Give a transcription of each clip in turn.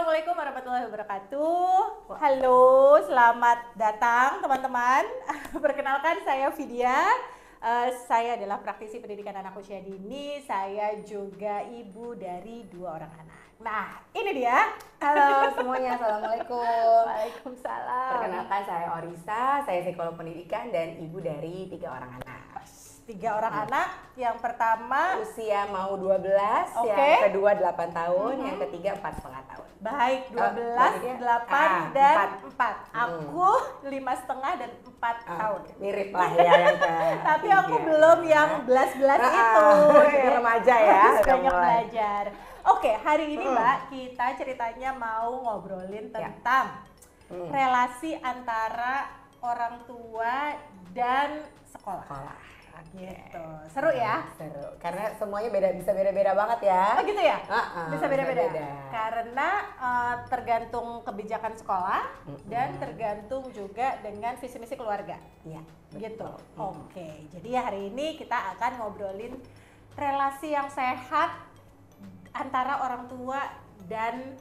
Assalamualaikum warahmatullahi wabarakatuh. Halo, selamat datang teman-teman. Perkenalkan saya Vidya. Saya adalah praktisi pendidikan anak usia dini. Saya juga ibu dari 2 orang anak. Nah, ini dia. Halo semuanya, Assalamualaikum. Waalaikumsalam. Perkenalkan saya Orisa, saya psikolog pendidikan dan ibu dari 3 orang anak. 3 orang anak, yang pertama Usia mau 12, Oke. yang kedua 8 tahun, yang ketiga 4,5 tahun. baik 12, maksudnya, 8 dan 4. 4. Aku 5,5 dan 4 tahun. Mirip lah ya yang ke Tapi aku belum yang belas-belas itu. Ini remaja ya. Harus udah banyak mulai. belajar. Oke, hari ini Mbak, kita ceritanya mau ngobrolin tentang relasi antara orang tua dan sekolah. Sekolah. Gitu. Seru ya? Seru, karena semuanya bisa beda-beda banget ya. Oh gitu ya? Bisa Bisa beda-beda. beda. Karena tergantung kebijakan sekolah dan tergantung juga dengan visi misi keluarga. Iya. Gitu. Oke. Jadi hari ini kita akan ngobrolin relasi yang sehat antara orang tua dan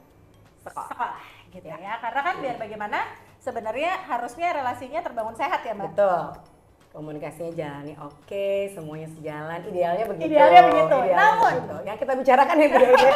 sekolah gitu ya. Karena kan biar bagaimana sebenarnya harusnya relasinya terbangun sehat ya, Mbak. Betul. Komunikasinya jalani oke, semuanya sejalan. Idealnya begitu. Idealnya begitu. Namun begitu. Yang kita bicarakan yang beda-beda.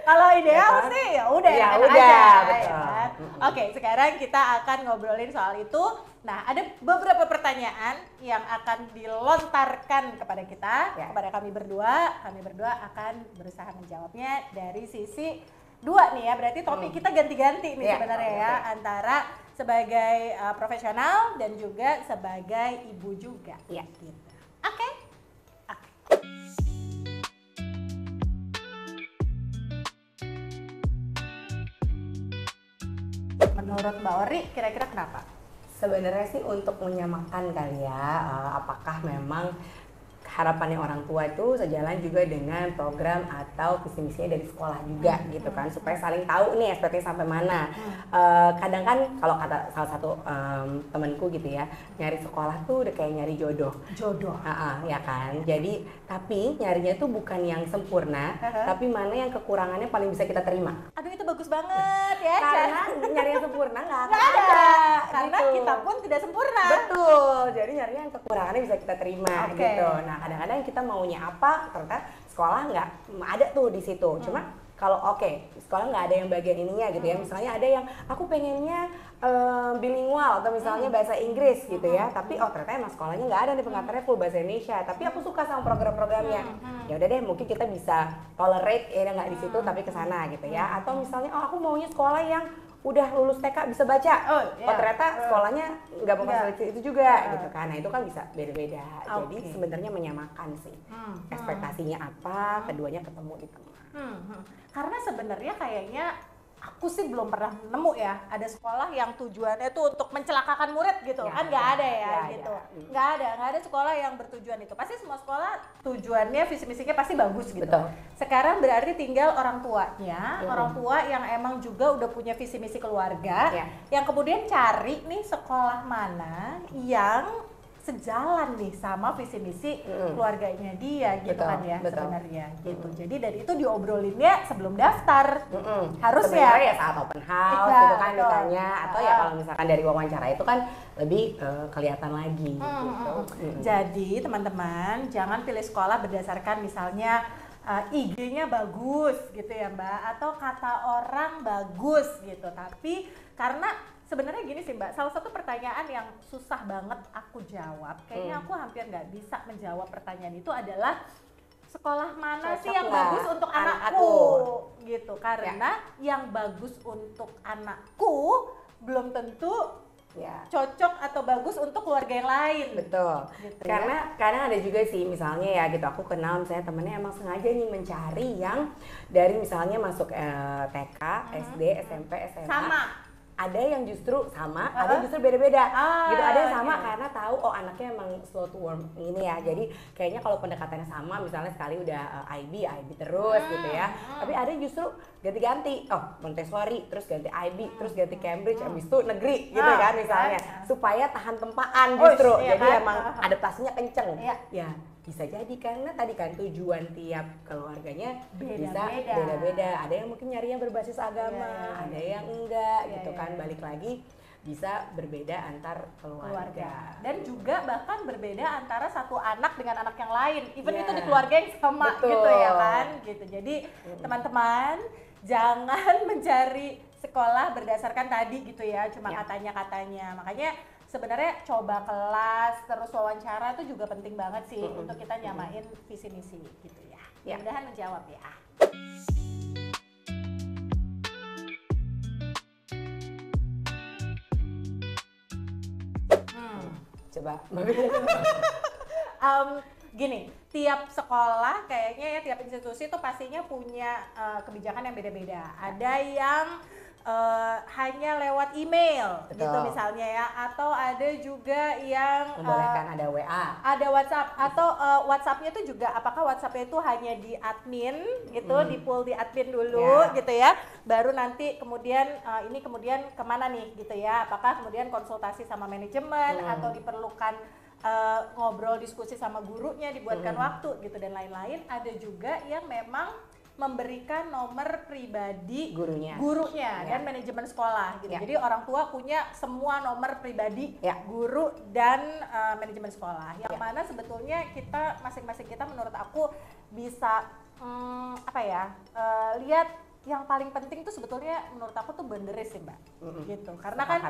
kalau ideal Ya kan? sih ya udah Ya enak udah, aja, betul. ya kan? Oke, sekarang kita akan ngobrolin soal itu. Nah, ada beberapa pertanyaan yang akan dilontarkan kepada kita, kepada kami berdua. Kami berdua akan berusaha menjawabnya dari sisi dua nih ya. Berarti topik kita ganti-ganti nih sebenarnya ya, antara sebagai profesional dan juga sebagai ibu juga. Iya. Gitu. Oke. Menurut Mbak Ori, kira-kira kenapa? Sebenarnya sih untuk menyamakan kali ya, apakah memang harapannya orang tua itu sejalan juga dengan program atau visi misinya dari sekolah juga gitu kan, supaya saling tahu nih SPT sampai mana. Kadang kan kalau kata salah satu temanku gitu ya, nyari sekolah tuh udah kayak nyari jodoh. Ya kan. Jadi tapi nyarinya tuh bukan yang sempurna, tapi mana yang kekurangannya paling bisa kita terima. Aduh, itu bagus banget ya. Karena nyari yang sempurna nggak akan Nggak ada. ada. Karena gitu. kita pun tidak sempurna. Betul, jadi nyarinya yang kekurangannya bisa kita terima Oke. gitu. Nah kadang-kadang kita maunya apa, ternyata sekolah nggak ada tuh di situ. Cuma kalau sekolah nggak ada yang bagian ininya gitu ya. Misalnya ada yang aku pengennya bilingual atau misalnya bahasa Inggris gitu ya. Tapi ternyata emang sekolahnya nggak ada nih pengantarnya full bahasa Indonesia. Tapi aku suka sama program-programnya. Ya udah deh, mungkin kita bisa tolerate ya nggak di situ tapi ke sana gitu ya. Atau misalnya aku maunya sekolah yang udah lulus TK bisa baca. Ternyata sekolahnya nggak memfasilitasi itu juga gitu kan. Nah itu kan bisa beda-beda. Jadi sebenarnya menyamakan sih. Ekspektasinya apa, keduanya ketemu di tengah. Karena sebenarnya kayaknya aku sih belum pernah nemu ya ada sekolah yang tujuannya tuh untuk mencelakakan murid gitu. Kan nggak ada ya gitu. Nggak ada sekolah yang bertujuan itu. Pasti semua sekolah tujuannya visi misinya pasti bagus gitu. Betul. Sekarang berarti tinggal orang tuanya, orang tua yang emang juga udah punya visi misi keluarga, yang kemudian cari nih sekolah mana yang sejalan nih sama visi misi keluarganya dia gitu kan ya sebenarnya gitu. Jadi dari itu diobrolinnya sebelum daftar. Harus sebenarnya ya saat open house gitu kan ditanya, atau ya kalau misalkan dari wawancara itu kan lebih kelihatan lagi gitu. Jadi teman-teman jangan pilih sekolah berdasarkan misalnya IG-nya bagus gitu ya Mbak, atau kata orang bagus gitu. Tapi karena sebenarnya gini sih Mbak, salah satu pertanyaan yang susah banget aku jawab, kayaknya aku hampir nggak bisa menjawab pertanyaan itu adalah sekolah mana Cocok sih yang nggak bagus untuk anakku gitu. Karena yang bagus untuk anakku belum tentu cocok atau bagus untuk keluarga yang lain. Betul. Gitu Karena kadang ada juga sih misalnya ya gitu, aku kenal misalnya temennya emang sengaja nih mencari yang dari misalnya masuk TK, SD, SMP, SMA. Sama. Ada yang justru sama, ada yang justru beda-beda gitu. Ada yang sama karena tahu anaknya emang slow to warm ini ya. Jadi kayaknya kalau pendekatannya sama, misalnya sekali udah IB terus gitu ya. Tapi ada yang justru ganti-ganti. Montessori, terus ganti IB, terus ganti Cambridge, habis itu negeri gitu kan misalnya. Supaya tahan tempaan justru. Jadi emang adaptasinya kenceng. Ya, bisa jadi karena tadi kan tujuan tiap keluarganya bisa Beda-beda. beda-beda. Ada yang mungkin nyarinya berbasis agama, Iya, ada iya. yang enggak Iya, gitu iya, kan. iya. Balik lagi bisa berbeda antar keluarga. keluarga. Dan juga bahkan berbeda antara satu anak dengan anak yang lain. Even Iya. itu di keluarga yang sama Betul. gitu ya kan. Gitu. Jadi teman-teman jangan mencari sekolah berdasarkan tadi gitu ya, cuma Ya. katanya-katanya. Makanya sebenarnya coba kelas terus wawancara itu juga penting banget sih untuk kita nyamain visi misi gitu ya. Ya. Mudah-mudahan menjawab ya. Coba. Gini, tiap sekolah kayaknya ya, tiap institusi itu pastinya punya kebijakan yang beda-beda. Ada yang hanya lewat email Betul. gitu misalnya ya, atau ada juga yang Membolehkan ada WA. ada WhatsApp, atau WhatsApp-nya itu juga apakah WhatsApp-nya itu hanya di admin gitu, di pool di admin dulu Ya. gitu ya, baru nanti kemudian ini kemudian kemana nih gitu ya, apakah kemudian konsultasi sama manajemen atau diperlukan ngobrol diskusi sama gurunya, dibuatkan waktu gitu dan lain-lain. Ada juga yang memang memberikan nomor pribadi Gurunya. gurunya dan manajemen sekolah gitu. Ya. Jadi orang tua punya semua nomor pribadi Ya. guru dan manajemen sekolah. Yang mana sebetulnya kita masing-masing kita menurut aku bisa lihat yang paling penting tuh sebetulnya menurut aku tuh boundaries sih Mbak. Gitu. Karena kan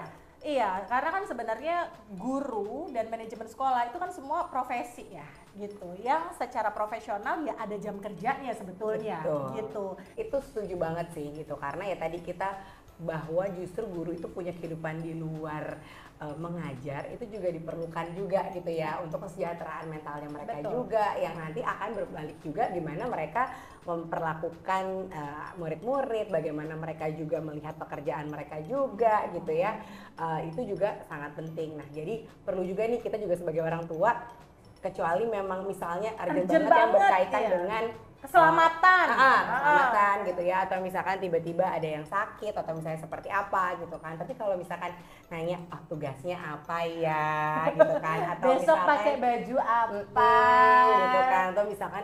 karena kan sebenarnya guru dan manajemen sekolah itu kan semua profesi ya gitu. Yang secara profesional ya ada jam kerjanya sebetulnya. Betul. Gitu. Itu setuju banget sih gitu, karena ya tadi kita bahwa justru guru itu punya kehidupan di luar mengajar, itu juga diperlukan juga gitu ya untuk kesejahteraan mentalnya mereka. Betul. Juga yang nanti akan berbalik juga gimana mereka memperlakukan murid-murid, bagaimana mereka juga melihat pekerjaan mereka juga gitu ya. Itu juga sangat penting. Nah jadi perlu juga nih kita juga sebagai orang tua, kecuali memang misalnya urgent Urgent banget yang banget, berkaitan iya. dengan Keselamatan. keselamatan gitu ya, atau misalkan tiba-tiba ada yang sakit atau misalnya seperti apa gitu kan. Tapi kalau misalkan nanya tugasnya apa ya gitu kan, atau Besok misalkan pakai baju apa gitu kan, atau misalkan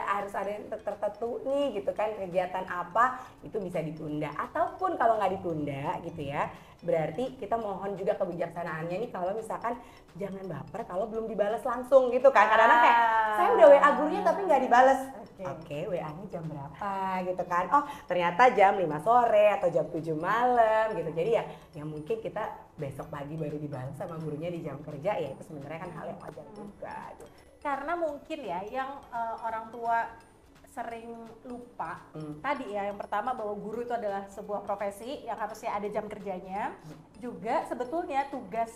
harus ada yang tertentu nih gitu kan, kegiatan apa itu bisa ditunda. Ataupun kalau nggak ditunda gitu ya, berarti kita mohon juga kebijaksanaannya nih kalau misalkan jangan baper kalau belum dibalas langsung gitu kan. Kadang-kadang kayak saya udah WA gurunya tapi nggak dibales. Oke, WA-nya jam berapa gitu kan. Oh, ternyata jam 5 sore atau jam 7 malam gitu. Jadi ya mungkin kita besok pagi baru dibalas sama gurunya di jam kerja, ya itu sebenarnya kan hal yang wajar juga gitu. Karena mungkin ya yang orang tua sering lupa tadi ya, yang pertama bahwa guru itu adalah sebuah profesi yang harusnya ada jam kerjanya. Juga sebetulnya tugas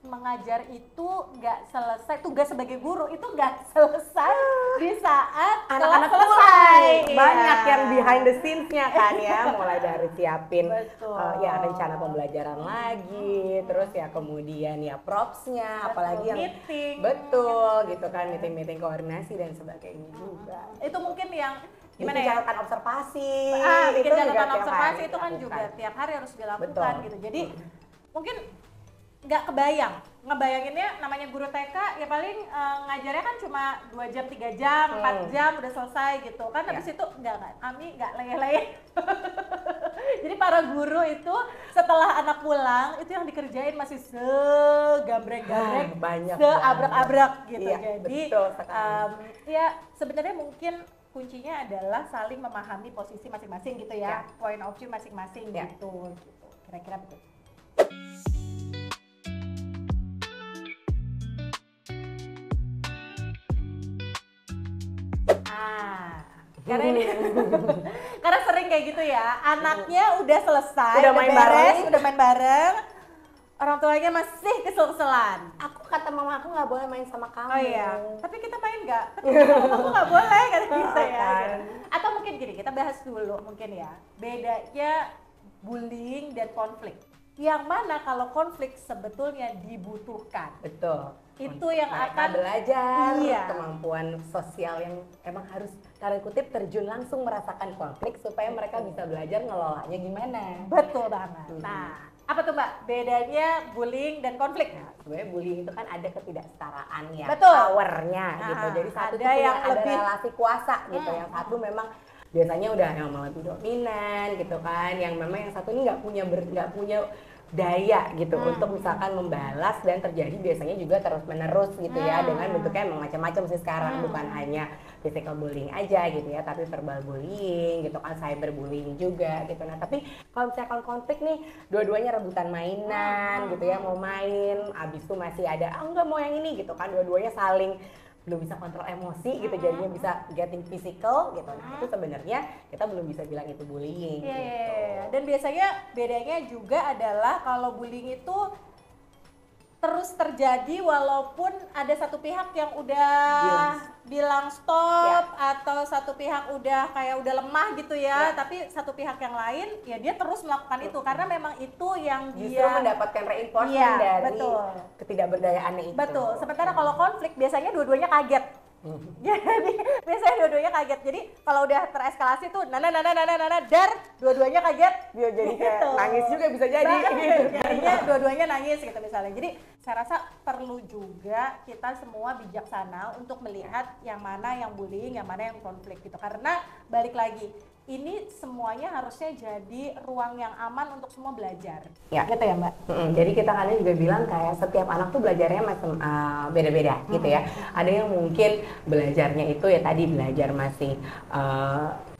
mengajar itu nggak selesai, tugas sebagai guru itu nggak selesai di saat Anak-anak kelas selesai. pulang. Banyak Iya. yang behind the scenes-nya kan ya, mulai dari siapin Betul. ya rencana pembelajaran lagi, terus ya kemudian ya propsnya, apalagi yang meeting. betul gitu kan, meeting koordinasi dan sebagainya juga. Itu mungkin yang gimana Bikin ya? catatan observasi, Bikin itu juga catatan tiap observasi hari itu kan dilakukan. juga tiap hari harus dilakukan Betul. gitu. Jadi mungkin nggak ngebayanginnya namanya guru TK ya paling ngajarnya kan cuma 2 jam, 3 jam, 4 jam udah selesai gitu kan. Habis itu enggak, kami nggak leyeh-leyeh. Jadi para guru itu setelah anak pulang itu yang dikerjain masih segambreng-gambreng, banyak seabrak-abrak gitu. Iya, Jadi betul sekali. ya sebenarnya mungkin kuncinya adalah saling memahami posisi masing-masing gitu ya, point of view masing-masing Ya. gitu. Kira-kira begitu. Karena ini karena sering kayak gitu ya, anaknya udah selesai, Udah main bareng. udah main bareng, orang tuanya masih kesel-keselan. Aku kata mama aku nggak boleh main sama kamu. Oh iya, tapi kita main nggak? Tapi aku nggak boleh kata kita ya. Kan. Gitu. Atau mungkin gini, kita bahas dulu mungkin ya, bedanya bullying dan konflik. Yang mana kalau konflik sebetulnya dibutuhkan. Betul. Itu yang Mereka akan belajar Iya. kemampuan sosial yang emang harus tanda kutip terjun langsung merasakan konflik supaya mereka bisa belajar ngelolanya gimana. Betul banget. Hmm. Nah, Apa tuh Mbak? Bedanya bullying dan konflik? Nah, sebenarnya bullying itu kan ada ketidaksetaraan ya, Betul. powernya gitu. Jadi satu ada tuh yang ada lebih relasi kuasa gitu, yang satu memang biasanya udah yang lebih dominan gitu kan, yang memang yang satu ini nggak punya daya gitu untuk misalkan membalas, dan terjadi biasanya juga terus menerus gitu ya, dengan bentuknya emang macam-macam sih sekarang, bukan hanya physical bullying aja gitu ya, tapi verbal bullying gitu kan, cyberbullying juga gitu. Nah tapi kalau misalkan konflik nih, dua-duanya rebutan mainan gitu ya, mau main, abis itu masih ada enggak mau yang ini gitu kan, dua-duanya saling belum bisa kontrol emosi gitu, jadinya bisa getting physical gitu. Nah itu sebenarnya kita belum bisa bilang itu bullying gitu. Dan biasanya bedanya juga adalah kalau bullying itu terus terjadi walaupun ada satu pihak yang udah bilang stop, atau satu pihak udah kayak udah lemah gitu ya, tapi satu pihak yang lain ya dia terus melakukan itu karena memang itu yang justru dia mendapatkan reinforcement dari betul. ketidakberdayaannya itu. Betul. Sementara kalau konflik biasanya dua-duanya kaget. Jadi biasanya dua-duanya kaget. Jadi kalau udah tereskalasi tuh nana dar, dua-duanya kaget. Dia jadi kayak gitu. nangis juga bisa jadi gitu. Jadinya dua-duanya nangis gitu misalnya. Jadi saya rasa perlu juga kita semua bijaksana untuk melihat yang mana yang bullying, yang mana yang konflik gitu. Karena balik lagi, ini semuanya harusnya jadi ruang yang aman untuk semua belajar. Ya. Gitu ya Mbak? Jadi kita kadang juga bilang kayak setiap anak tuh belajarnya macam beda-beda gitu ya. Ada yang mungkin belajarnya itu ya tadi belajar masih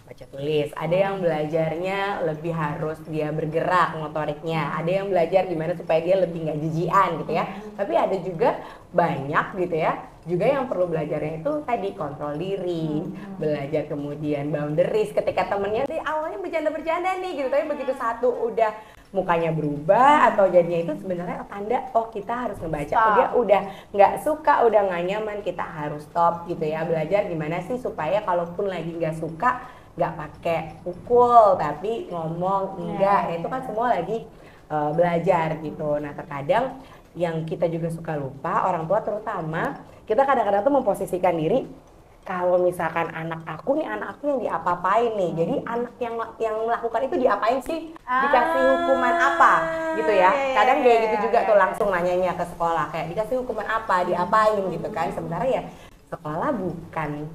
baca tulis, ada yang belajarnya lebih harus dia bergerak motoriknya, ada yang belajar gimana supaya dia lebih nggak jijian gitu ya. Tapi ada juga banyak gitu ya, juga yang perlu belajarnya itu tadi kontrol diri, belajar kemudian boundaries ketika temennya di awalnya bercanda-bercanda nih gitu, tapi begitu satu udah mukanya berubah atau jadinya itu sebenarnya tanda oh kita harus ngebaca, oh, dia udah nggak suka, udah nggak nyaman, kita harus stop gitu ya. Belajar gimana sih supaya kalaupun lagi nggak suka nggak pakai pukul tapi ngomong enggak, itu kan semua lagi belajar gitu. Nah terkadang yang kita juga suka lupa, orang tua terutama, kita kadang-kadang tuh memposisikan diri kalau misalkan anak aku yang diapa-apain nih, jadi anak yang melakukan itu diapain sih, dikasih hukuman apa gitu ya. Kadang kayak gitu juga tuh langsung nanyanya ke sekolah, kayak dikasih hukuman apa, diapain gitu kan. Sebenarnya ya sekolah bukan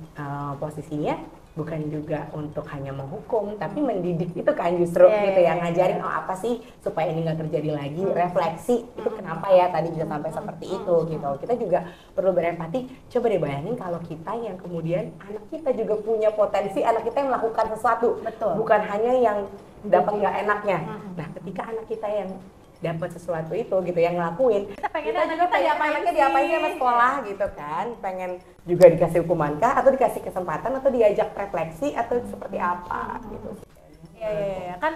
posisinya bukan juga untuk hanya menghukum, tapi mendidik itu kan justru gitu ya, ngajarin oh apa sih supaya ini nggak terjadi lagi, refleksi itu kenapa ya tadi bisa sampai seperti itu gitu. Kita juga perlu berempati. Coba deh bayangin kalau kita yang kemudian anak kita juga punya potensi, anak kita yang melakukan sesuatu, bukan hanya yang dapat nggak enaknya. Nah ketika anak kita yang dapat sesuatu itu gitu yang ngelakuin, kita juga pengen anaknya diapain sama sekolah gitu kan, pengen juga dikasih hukuman kah atau dikasih kesempatan atau diajak refleksi atau seperti apa gitu. Iya, kan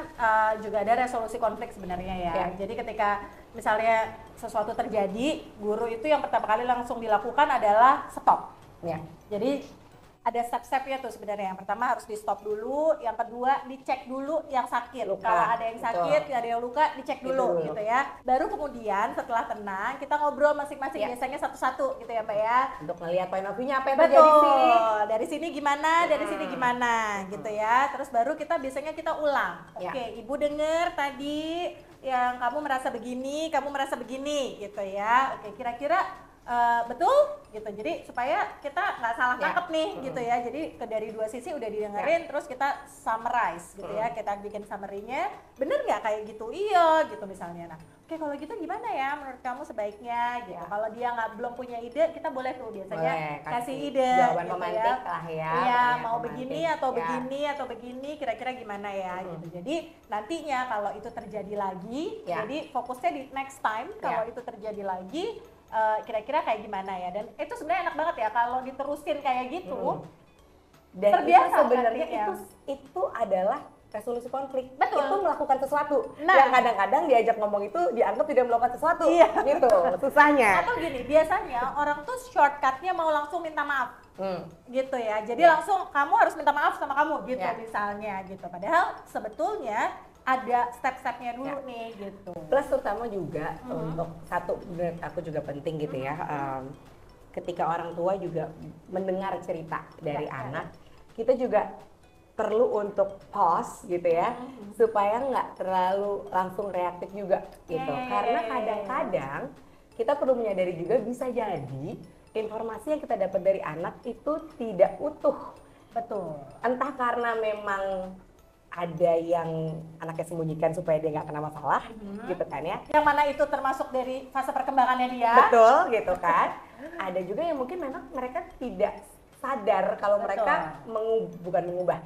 juga ada resolusi konflik sebenarnya ya. Jadi ketika misalnya sesuatu terjadi, guru itu yang pertama kali langsung dilakukan adalah stop. Ya. Jadi ada step-stepnya tuh sebenarnya. Yang pertama harus di stop dulu, yang kedua dicek dulu yang sakit. Kalau ada yang sakit, ada yang luka, dicek dulu gitu ya. Baru kemudian setelah tenang, kita ngobrol masing-masing, biasanya satu-satu gitu ya Mbak ya. Untuk melihat point of view-nya apa yang terjadi di sini. Dari sini gimana, dari sini gimana gitu ya. Terus baru kita biasanya kita ulang. Oke, Ibu dengar tadi yang kamu merasa begini gitu ya. Oke, kira-kira betul gitu, jadi supaya kita nggak salah tangkap nih gitu ya. Jadi dari dua sisi udah didengerin, terus kita summarize gitu ya, kita bikin summary-nya, bener nggak kayak gitu, iya gitu misalnya. Nah oke, kalau gitu gimana ya menurut kamu sebaiknya gitu. Kalau dia belum punya ide, kita boleh tuh biasanya kasih ide jawaban gitu pemantik ya. lah ya. Iya, mau begini atau begini kira-kira gimana ya gitu. Jadi nantinya kalau itu terjadi lagi, jadi fokusnya di next time kalau itu terjadi lagi, kira-kira kayak gimana ya. Dan itu sebenarnya enak banget ya kalau diterusin kayak gitu. Dan terbiasa sebenarnya itu adalah resolusi konflik. Betul. Itu melakukan sesuatu. Yang kadang-kadang diajak ngomong itu dianggap tidak melakukan sesuatu. Gitu susahnya. Atau gini, biasanya orang tuh shortcutnya mau langsung minta maaf. Gitu ya. Jadi langsung kamu harus minta maaf sama kamu gitu misalnya gitu. Padahal sebetulnya ada step-stepnya dulu nih gitu. Plus terutama juga untuk satu, menurut aku juga penting gitu ya, ketika orang tua juga mendengar cerita dari anak, kita juga perlu untuk pause gitu ya, supaya nggak terlalu langsung reaktif juga gitu. Karena kadang-kadang kita perlu menyadari juga bisa jadi informasi yang kita dapat dari anak itu tidak utuh. Betul. Entah karena memang ada yang anaknya sembunyikan supaya dia nggak kena masalah, gitu kan ya. Yang mana itu termasuk dari fase perkembangannya dia. Betul, gitu kan. Ada juga yang mungkin memang mereka tidak sadar kalau mereka bukan mengubah.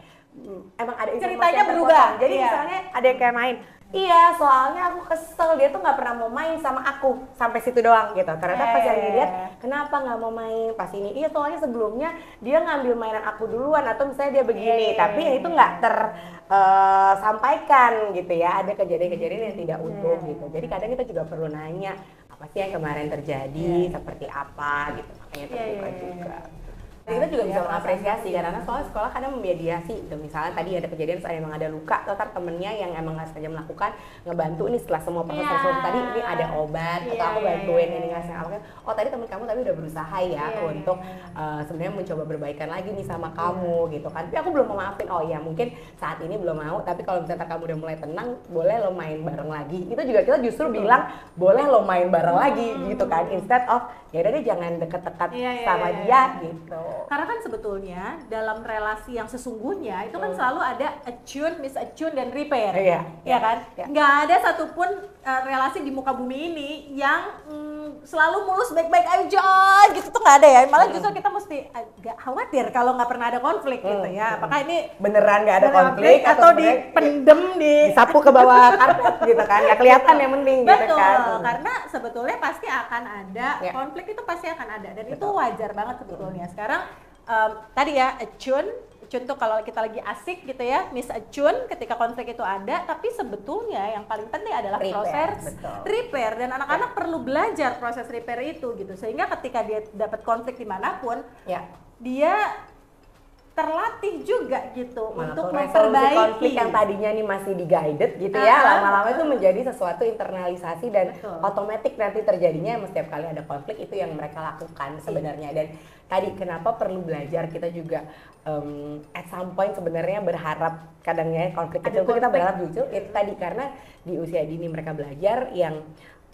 Emang ada ceritanya berubah. Jadi misalnya ada yang kayak main, iya soalnya aku kesel, dia tuh nggak pernah mau main sama aku, sampai situ doang gitu. Ternyata pas yang dilihat, kenapa nggak mau main pas ini? Iya soalnya sebelumnya dia ngambil mainan aku duluan, atau misalnya dia begini, tapi yang itu nggak tersampaikan gitu ya. Ada kejadian-kejadian yang tidak utuh gitu. Jadi kadang kita juga perlu nanya, apa sih yang kemarin terjadi, seperti apa gitu. Makanya terbuka juga. Nah, kita juga bisa mengapresiasi karena soalnya sekolah kadang memediasi gitu. Misalnya tadi ada kejadian saya emang ada luka, terus temennya yang emang nggak sengaja melakukan ngebantu ini setelah semua proses tersebut tadi ini ada obat atau aku bantuin ini ngasih apa, oh tadi temen kamu tapi udah berusaha ya untuk sebenarnya mencoba berbaikan lagi nih sama kamu gitu kan, tapi aku belum mau maafin, oh ya mungkin saat ini belum mau, tapi kalau misalnya kamu udah mulai tenang boleh lo main bareng lagi. Itu juga kita justru bilang boleh lo main bareng lagi gitu kan, instead of ya udah deh jangan deket-deket sama dia gitu. Karena kan sebetulnya dalam relasi yang sesungguhnya itu kan selalu ada attune, misattune, dan repair, ya kan? Nggak ada satupun relasi di muka bumi ini yang selalu mulus baik-baik aja gitu tuh nggak ada ya. Malah justru kita mesti agak khawatir kalau nggak pernah ada konflik gitu ya. Apakah ini beneran nggak ada konflik atau dipendem disapu ke bawah karpet gitu kan? Nggak kelihatan yang penting gitu kan? Betul, karena sebetulnya pasti akan ada konflik, itu pasti akan ada, dan itu wajar banget sebetulnya. Sekarang tadi ya attune tuh kalau kita lagi asik gitu ya, misattune ketika konflik itu ada, tapi sebetulnya yang paling penting adalah proses repair, dan anak-anak perlu belajar proses repair itu gitu, sehingga ketika dia dapat konflik dimanapun dia terlatih juga gitu untuk memperbaiki konflik yang tadinya nih masih di-guided gitu ya, lama-lama itu menjadi sesuatu internalisasi dan otomatis nanti terjadinya setiap kali ada konflik itu yang mereka lakukan sebenarnya. Dan tadi kenapa perlu belajar, kita juga at some point sebenarnya berharap kadangnya konflik itu kita berharap jujur itu tadi, karena di usia dini mereka belajar yang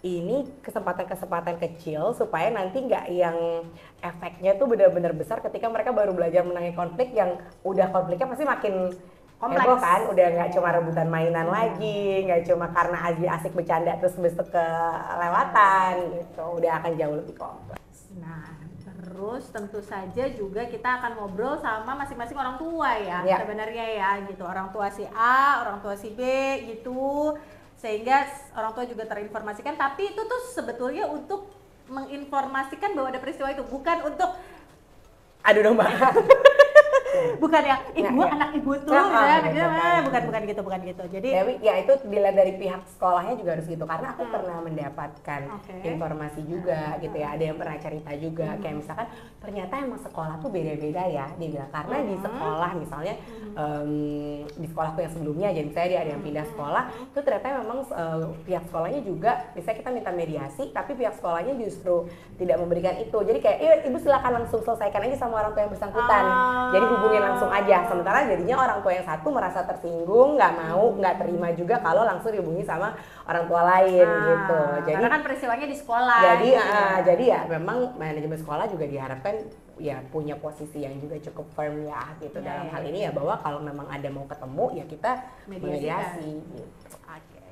ini kesempatan-kesempatan kecil supaya nanti nggak yang efeknya tuh benar-benar besar ketika mereka baru belajar menangani konflik, yang udah konfliknya pasti makin heboh kan, udah nggak cuma rebutan mainan lagi, nggak cuma karena asik bercanda terus besok kelewatan gitu, udah akan jauh lebih kompleks. Nah, terus tentu saja juga kita akan ngobrol sama masing-masing orang tua ya, sebenarnya ya gitu, orang tua si A, orang tua si B gitu, sehingga orang tua juga terinformasikan. Tapi itu tuh sebetulnya untuk menginformasikan bahwa ada peristiwa itu, bukan untuk adu domba. Bukan yang ibu anak ibu tuh bukan gitu. Jadi ya itu dilihat dari pihak sekolahnya juga harus gitu, karena aku pernah mendapatkan informasi juga gitu ya, ada yang pernah cerita juga kayak misalkan ternyata emang sekolah tuh beda-beda ya, dia bilang karena di sekolah misalnya di sekolahku yang sebelumnya, jadi saya dia ada yang pindah sekolah itu ternyata memang pihak sekolahnya juga misalnya kita minta mediasi tapi pihak sekolahnya justru tidak memberikan itu, jadi kayak ibu silakan langsung selesaikan aja sama orang tua yang bersangkutan, jadi hubungin langsung aja. Sementara jadinya orang tua yang satu merasa tersinggung, nggak mau, nggak terima juga kalau langsung dihubungi sama orang tua lain gitu. Jadi karena kan peristiwanya di sekolah. Jadi ya memang manajemen sekolah juga diharapkan ya punya posisi yang juga cukup firm ya gitu dalam hal ini ya, bahwa kalau memang ada mau ketemu ya kita mediasi gitu.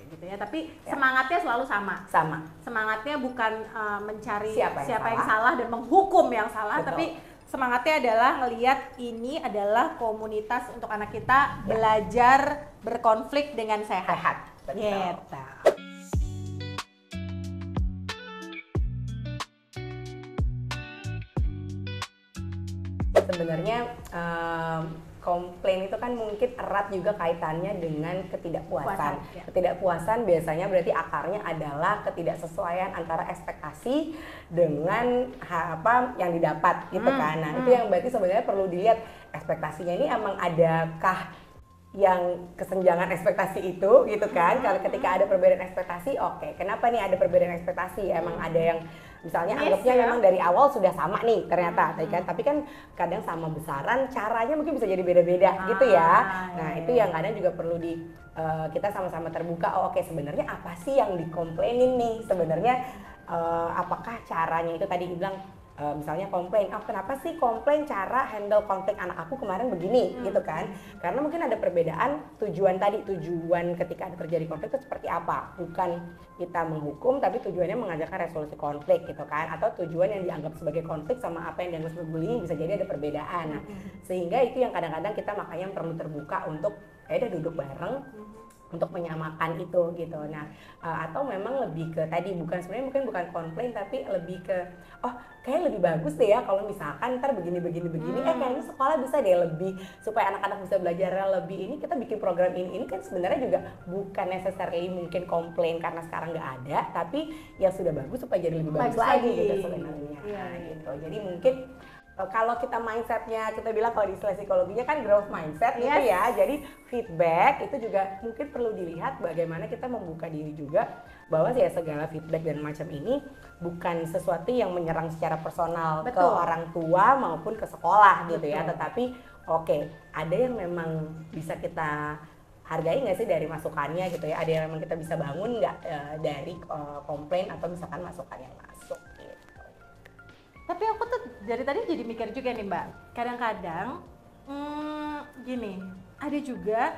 Gitu ya, tapi semangatnya selalu sama. Semangatnya bukan mencari siapa yang salah dan menghukum yang salah, tapi semangatnya adalah ngelihat ini adalah komunitas untuk anak kita belajar berkonflik dengan sehat. Sebenarnya komplain itu kan mungkin erat juga kaitannya dengan ketidakpuasan. Ketidakpuasan biasanya berarti akarnya adalah ketidaksesuaian antara ekspektasi dengan apa yang didapat gitu kan. Nah, itu yang berarti sebenarnya perlu dilihat ekspektasinya ini emang adakah yang kesenjangan ekspektasi itu gitu kan. Kalau ketika ada perbedaan ekspektasi, oke, kenapa nih ada perbedaan ekspektasi? Emang ada yang misalnya Yes, anggapnya ya. memang dari awal sudah sama nih ternyata, tapi kan kadang sama besaran caranya mungkin bisa jadi beda-beda gitu ya. Nah itu yang kadang juga perlu kita sama-sama terbuka. Oh oke, sebenarnya apa sih yang dikomplainin nih sebenarnya, apakah caranya itu tadi bilang misalnya komplain, oh kenapa sih komplain cara handle konflik anak aku kemarin begini gitu kan, karena mungkin ada perbedaan tujuan ketika ada terjadi konflik itu seperti apa, bukan kita menghukum tapi tujuannya mengajarkan resolusi konflik gitu kan, atau tujuan yang dianggap sebagai konflik sama apa yang dianggap sebagai bullying bisa jadi ada perbedaan. Nah, sehingga itu yang kadang-kadang kita makanya perlu terbuka untuk udah duduk bareng untuk menyamakan itu gitu. Nah, atau memang lebih ke tadi sebenarnya mungkin bukan komplain tapi lebih ke kayak lebih bagus deh ya kalau misalkan ntar begini kayaknya sekolah bisa deh lebih supaya anak-anak bisa belajar lebih, ini kita bikin program ini kan sebenarnya juga bukan necessarily mungkin komplain karena sekarang nggak ada, tapi yang sudah bagus supaya jadi lebih bagus lagi gitu sebenarnya. Gitu. Jadi mungkin kalau kita mindsetnya, kita bilang kalau di istilah psikologinya kan growth mindset gitu ya. Jadi feedback itu juga mungkin perlu dilihat bagaimana kita membuka diri juga bahwa ya segala feedback dan macam ini bukan sesuatu yang menyerang secara personal ke orang tua maupun ke sekolah gitu ya. Tetapi ada yang memang bisa kita hargai nggak sih dari masukannya gitu ya. Ada yang memang kita bisa bangun nggak dari komplain atau misalkan masukan yang masuk. Tapi aku tuh dari tadi jadi mikir juga nih Mbak, kadang-kadang gini, ada juga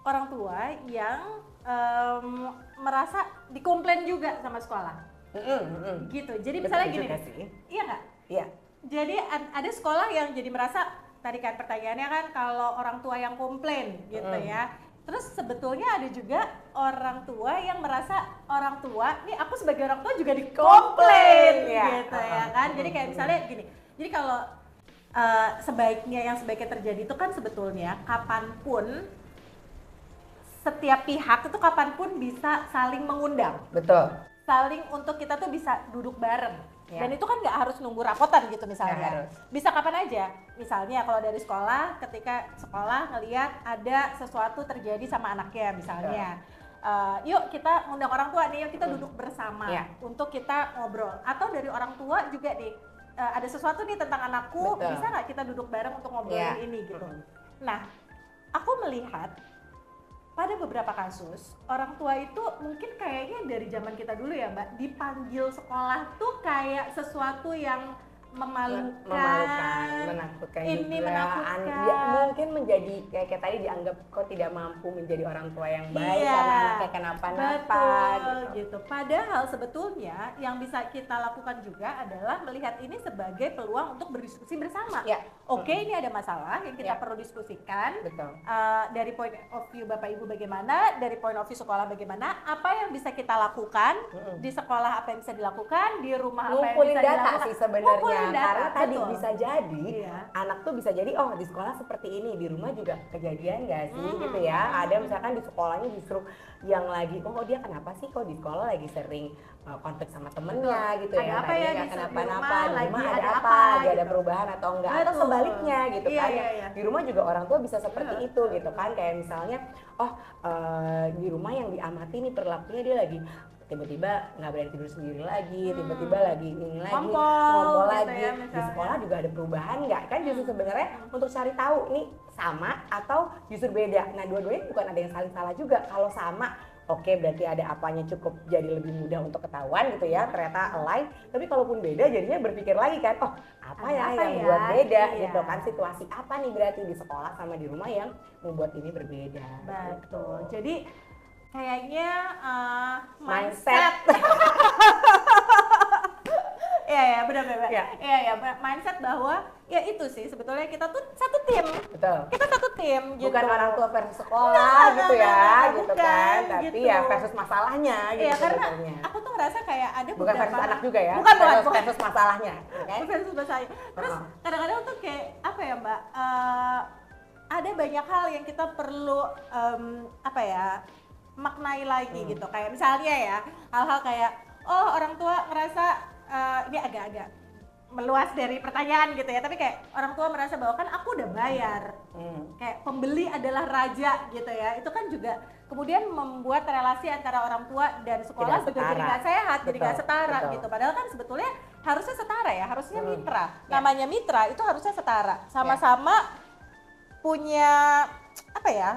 orang tua yang merasa dikomplain juga sama sekolah, gitu. Jadi misalnya gini, iya nggak? Iya. Jadi ada sekolah yang jadi merasa, tadi kan pertanyaannya kan kalau orang tua yang komplain gitu ya. Terus sebetulnya ada juga orang tua yang merasa orang tua, nih aku sebagai orang tua juga dikomplain gitu ya kan. Jadi kayak misalnya gini, jadi kalau sebaiknya terjadi itu kan sebetulnya kapanpun setiap pihak itu kapanpun bisa saling mengundang. Betul. Saling untuk kita tuh bisa duduk bareng. Dan itu kan nggak harus nunggu rapotan gitu misalnya. Bisa kapan aja. Misalnya kalau dari sekolah, ketika sekolah ngelihat ada sesuatu terjadi sama anaknya misalnya. Yuk kita undang orang tua nih, yuk kita duduk bersama untuk kita ngobrol. Atau dari orang tua juga nih, ada sesuatu nih tentang anakku, bisa nggak kita duduk bareng untuk ngobrolin ini gitu. Nah, aku melihat pada beberapa kasus, orang tua itu mungkin kayaknya dari zaman kita dulu ya Mbak, dipanggil sekolah tuh kayak sesuatu yang memalukan, menakutkan ini juga. menakutkan. Ya, mungkin menjadi kayak tadi dianggap kok tidak mampu menjadi orang tua yang baik karena anaknya kenapa-napa gitu. Padahal sebetulnya yang bisa kita lakukan juga adalah melihat ini sebagai peluang untuk berdiskusi bersama. Ini ada masalah yang kita perlu diskusikan. Dari point of view Bapak Ibu bagaimana, dari point of view sekolah bagaimana, apa yang bisa kita lakukan di sekolah, apa yang bisa dilakukan di rumah, apa yang bisa dilakukan. Sih sebenarnya. Karena tadi bisa jadi anak tuh bisa jadi di sekolah seperti ini, di rumah juga kejadian nggak sih gitu ya. Ada misalkan di sekolahnya justru yang lagi dia kenapa sih kok di sekolah lagi sering konflik sama temennya gitu ya, apa ya, nggak kenapa-napa, di rumah ada apa, lagi ada perubahan atau enggak, atau sebaliknya gitu kan. Di rumah juga orang tua bisa seperti itu gitu kan, kayak misalnya di rumah yang diamati nih perilakunya dia lagi tiba-tiba nggak berani tidur sendiri lagi, tiba-tiba lagi ini lagi ngompol lagi ya, di sekolah juga ada perubahan nggak kan, justru sebenarnya untuk cari tahu nih sama atau justru beda. Nah dua-duanya bukan ada yang saling salah juga. Kalau sama berarti ada apanya cukup jadi lebih mudah untuk ketahuan gitu ya, ternyata align. Tapi kalaupun beda jadinya berpikir lagi kan, apa yang buat beda gitu kan, situasi apa nih berarti di sekolah sama di rumah yang membuat ini berbeda. Betul. Jadi kayaknya mindset. Iya benar-benar. Iya mindset bahwa ya itu sih sebetulnya kita tuh satu tim. Betul. Kita satu tim gitu. Bukan orang tua versus sekolah gitu ya, gitu kan. Tapi ya versus masalahnya gitu. Iya, karena aku tuh ngerasa kayak ada bukan versus anak juga ya. Bukan versus masalahnya. Versus masalahnya. Terus kadang-kadang tuh kayak apa ya Mbak? Ada banyak hal yang kita perlu maknai lagi gitu. Kayak misalnya ya hal-hal kayak orang tua ngerasa ini agak-agak meluas dari pertanyaan gitu ya, tapi kayak orang tua merasa bahwa kan aku udah bayar, kayak pembeli adalah raja gitu ya, itu kan juga kemudian membuat relasi antara orang tua dan sekolah juga jadi nggak sehat, jadi nggak setara gitu. Padahal kan sebetulnya harusnya setara ya, harusnya mitra. Namanya mitra itu harusnya setara, sama-sama punya apa ya,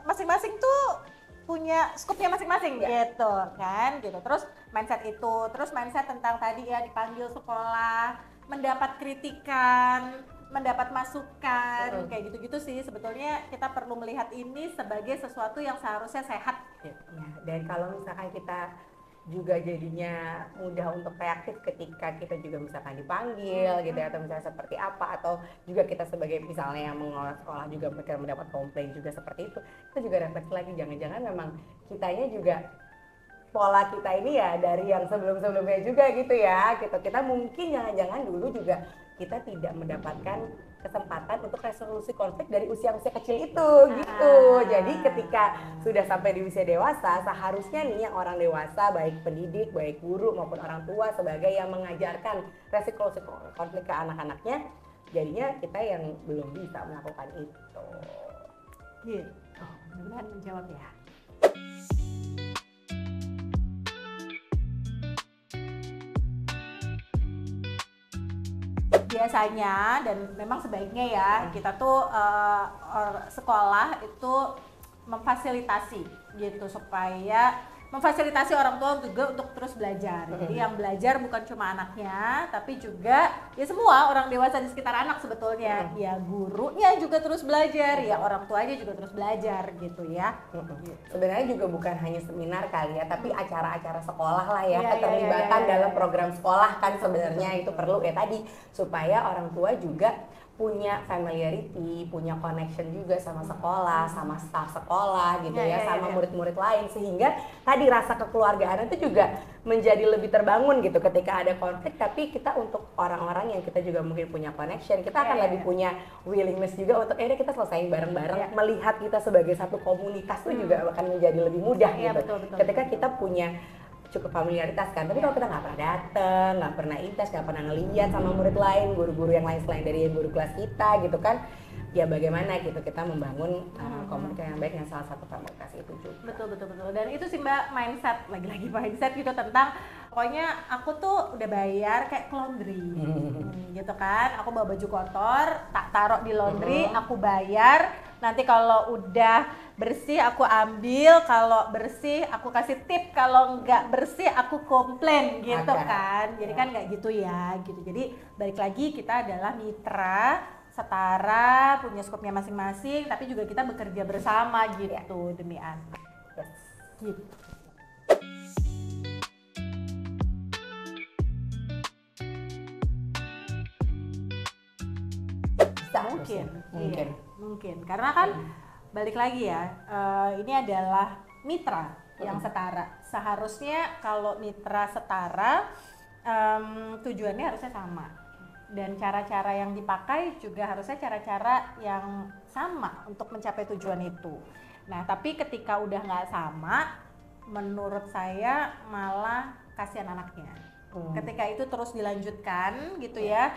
masing-masing tuh punya skupnya masing-masing gitu kan gitu. Terus mindset tentang tadi ya, dipanggil sekolah, mendapat kritikan, mendapat masukan, kayak gitu-gitu sih. Sebetulnya kita perlu melihat ini sebagai sesuatu yang seharusnya sehat gitu. Ya, dan kalau misalkan kita juga jadinya mudah untuk reaktif ketika kita juga misalkan dipanggil gitu atau misalnya seperti apa, atau juga kita sebagai misalnya yang mengelola sekolah juga mendapat komplain juga seperti itu, kita juga refleks lagi, jangan-jangan memang kitanya juga pola kita ini ya dari yang sebelum-sebelumnya juga gitu ya, kita mungkin jangan-jangan dulu juga kita tidak mendapatkan kesempatan untuk resolusi konflik dari usia-usia kecil itu gitu. Jadi ketika sudah sampai di usia dewasa, seharusnya nih yang orang dewasa, baik pendidik, baik guru maupun orang tua sebagai yang mengajarkan resolusi konflik ke anak-anaknya, jadinya kita yang belum bisa melakukan itu. Gitu. Mudah-mudahan menjawab ya. Biasanya dan memang sebaiknya ya kita tuh sekolah itu memfasilitasi gitu, supaya memfasilitasi orang tua juga untuk terus belajar. Jadi yang belajar bukan cuma anaknya, tapi juga ya semua orang dewasa di sekitar anak sebetulnya. Ya gurunya juga terus belajar, ya orang tuanya juga terus belajar gitu ya. Sebenarnya juga bukan hanya seminar kali ya, tapi acara-acara sekolah lah ya, keterlibatan dalam program sekolah kan sebenarnya itu perlu ya tadi, supaya orang tua juga punya familiarity, punya connection juga sama sekolah, sama staff sekolah gitu sama murid-murid lain, sehingga tadi rasa kekeluargaan itu juga menjadi lebih terbangun gitu ketika ada konflik. Tapi kita untuk orang-orang yang kita juga mungkin punya connection, kita akan lebih punya willingness juga untuk kita selesaiin bareng-bareng. Melihat kita sebagai satu komunitas itu juga akan menjadi lebih mudah gitu. Betul. Ketika kita punya cukup familiaritas kan, tapi kalau kita nggak pernah dateng, nggak pernah intes, nggak pernah ngeliat sama murid lain, guru-guru yang lain selain dari guru kelas kita gitu kan, ya bagaimana gitu kita membangun komunikasi yang baik yang salah satu komunikasi itu juga. Betul. Dan itu sih Mbak, mindset, lagi-lagi mindset gitu tentang pokoknya aku tuh udah bayar kayak ke laundry gitu kan, aku bawa baju kotor, tak taruh di laundry, aku bayar, nanti kalau udah bersih aku ambil, kalau bersih aku kasih tip, kalau nggak bersih aku komplain gitu kan. Jadi kan nggak gitu ya gitu. Jadi balik lagi, kita adalah mitra setara, punya skupnya masing-masing, tapi juga kita bekerja bersama gitu demi anak. Gitu. Mungkin karena kan balik lagi ya, ini adalah mitra yang setara. Seharusnya kalau mitra setara, tujuannya harusnya sama, dan cara-cara yang dipakai juga harusnya cara-cara yang sama untuk mencapai tujuan itu. Nah tapi ketika udah nggak sama, menurut saya malah kasihan anaknya. Ketika itu terus dilanjutkan gitu ya,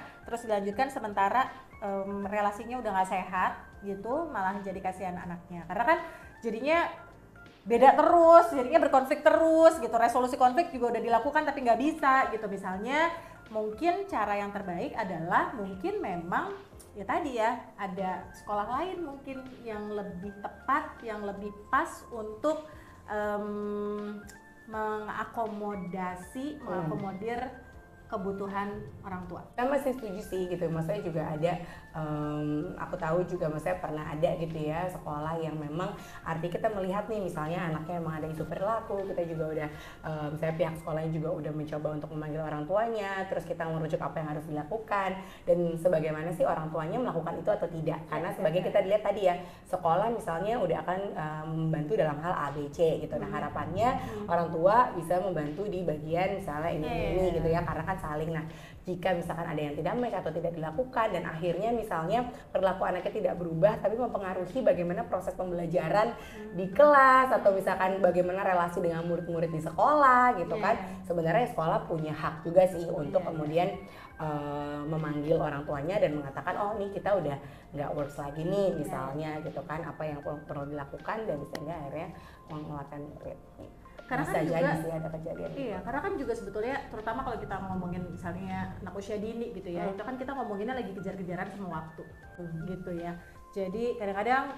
sementara relasinya udah nggak sehat gitu, malah jadi kasihan anaknya. Karena kan jadinya beda terus, jadinya berkonflik terus gitu. Resolusi konflik juga udah dilakukan tapi nggak bisa gitu. Misalnya mungkin cara yang terbaik adalah mungkin memang ya tadi ya, ada sekolah lain mungkin yang lebih tepat, yang lebih pas untuk mengakomodir kebutuhan orang tua. Saya masih setuju sih gitu, maksudnya juga ada, aku tahu juga maksudnya pernah ada gitu ya sekolah yang memang arti kita melihat nih misalnya anaknya emang ada isu perilaku, kita juga udah misalnya pihak sekolahnya juga udah mencoba untuk memanggil orang tuanya, terus kita merujuk apa yang harus dilakukan dan sebagaimana sih orang tuanya melakukan itu atau tidak. Karena sebagai kita dilihat tadi ya, sekolah misalnya udah akan membantu dalam hal A, B, C gitu. Nah harapannya orang tua bisa membantu di bagian misalnya ini gitu ya, karena kan akan saling. Nah, jika misalkan ada yang tidak match atau tidak dilakukan dan akhirnya misalnya perilaku anaknya tidak berubah tapi mempengaruhi bagaimana proses pembelajaran di kelas atau misalkan bagaimana relasi dengan murid-murid di sekolah gitu kan. Sebenarnya sekolah punya hak juga sih untuk kemudian memanggil orang tuanya dan mengatakan oh nih kita udah nggak works lagi nih misalnya gitu kan, apa yang perlu dilakukan dan misalnya akhirnya mengeluarkan murid. Karena bisa kan jadi juga, sih ada kejadian. Iya, karena kan juga sebetulnya terutama kalau kita ngomongin misalnya anak usia dini gitu ya, itu kan kita ngomonginnya lagi kejar-kejaran sama waktu, gitu ya. Jadi kadang-kadang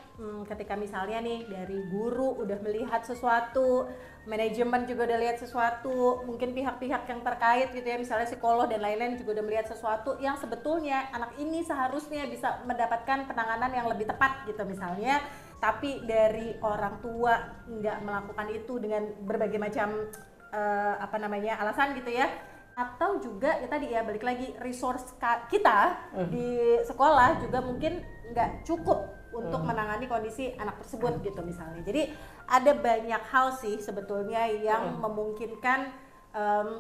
ketika misalnya nih dari guru udah melihat sesuatu, manajemen juga udah lihat sesuatu, mungkin pihak-pihak yang terkait gitu ya, misalnya psikolog dan lain-lain juga udah melihat sesuatu yang sebetulnya anak ini seharusnya bisa mendapatkan penanganan yang lebih tepat gitu misalnya. Tapi dari orang tua nggak melakukan itu dengan berbagai macam alasan gitu ya, atau juga ya tadi ya balik lagi resource kita di sekolah juga mungkin nggak cukup untuk menangani kondisi anak tersebut gitu misalnya. Jadi ada banyak hal sih sebetulnya yang memungkinkan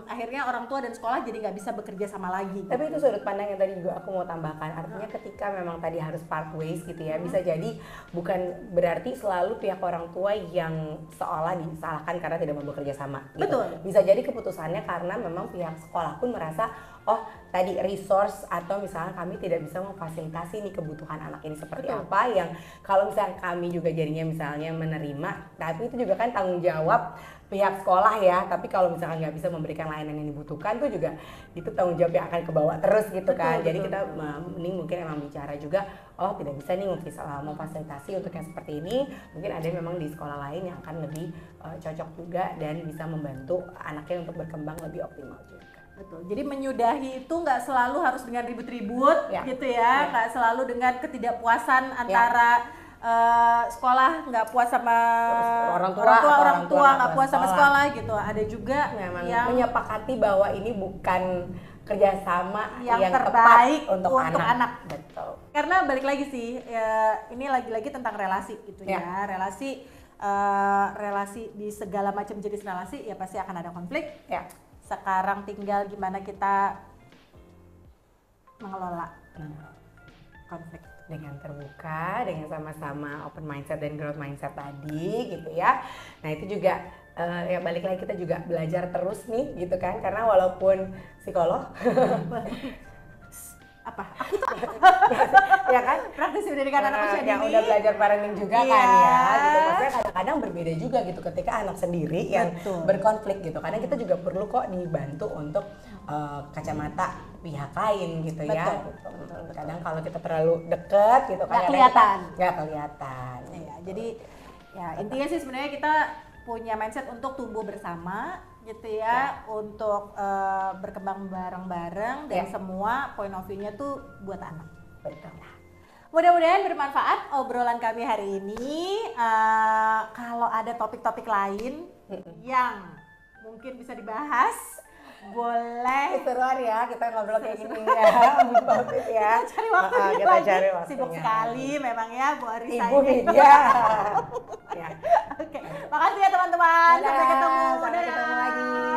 akhirnya orang tua dan sekolah jadi nggak bisa bekerja sama lagi. Tapi itu sudut pandang yang tadi juga aku mau tambahkan, artinya ketika memang tadi harus part ways gitu ya, bisa jadi bukan berarti selalu pihak orang tua yang seolah disalahkan karena tidak mau bekerja sama gitu. Betul. Bisa jadi keputusannya karena memang pihak sekolah pun merasa oh tadi resource atau misalnya kami tidak bisa memfasilitasi nih kebutuhan anak ini seperti apa, yang kalau misalnya kami juga jadinya misalnya menerima, tapi itu juga kan tanggung jawab pihak sekolah ya. Tapi kalau misalkan nggak bisa memberikan layanan yang dibutuhkan tuh juga itu tanggung jawab yang akan kebawa terus gitu kan. Jadi kita mending mungkin emang bicara juga oh tidak bisa nih memfasilitasi untuk yang seperti ini, mungkin ada memang di sekolah lain yang akan lebih cocok juga dan bisa membantu anaknya untuk berkembang lebih optimal juga. Betul. Jadi menyudahi itu nggak selalu harus dengan ribut-ribut gitu ya, nggak selalu dengan ketidakpuasan antara sekolah nggak puas sama orang tua nggak puas sama sekolah gitu. Ada juga memang yang menyepakati bahwa ini bukan kerjasama yang terbaik tepat untuk anak. Betul. Karena balik lagi sih, ini lagi-lagi tentang relasi gitu ya. Relasi di segala macam jenis relasi ya pasti akan ada konflik. Sekarang tinggal gimana kita mengelola konflik dengan terbuka, dengan sama-sama open mindset dan growth mindset tadi gitu ya. Nah itu juga ya balik lagi kita juga belajar terus nih gitu kan, karena walaupun psikolog ya kan praktisi pendidikan anak usia dini yang udah belajar parenting juga kan ya gitu. Maksudnya kadang-kadang berbeda juga gitu ketika anak sendiri yang berkonflik gitu. Kadang kita juga perlu kok dibantu untuk kacamata pihak lain gitu ya. Betul. Kadang kalau kita terlalu deket gitu kan nggak kelihatan. Ya, jadi ya intinya sih sebenarnya kita punya mindset untuk tumbuh bersama gitu ya, untuk berkembang bareng-bareng dan semua point of view-nya tuh buat anak. Betul. Mudah-mudahan bermanfaat obrolan kami hari ini. Kalau ada topik-topik lain yang mungkin bisa dibahas, boleh. Seruan ya kita ngobrol kayak gini ya, ya. Kita cari waktunya kita lagi. Cari waktunya. Sibuk sekali memang ya Bu Arisa Ibu ini. ya. Oke, makasih ya teman-teman. Sampai ketemu. Sampai ketemu lagi.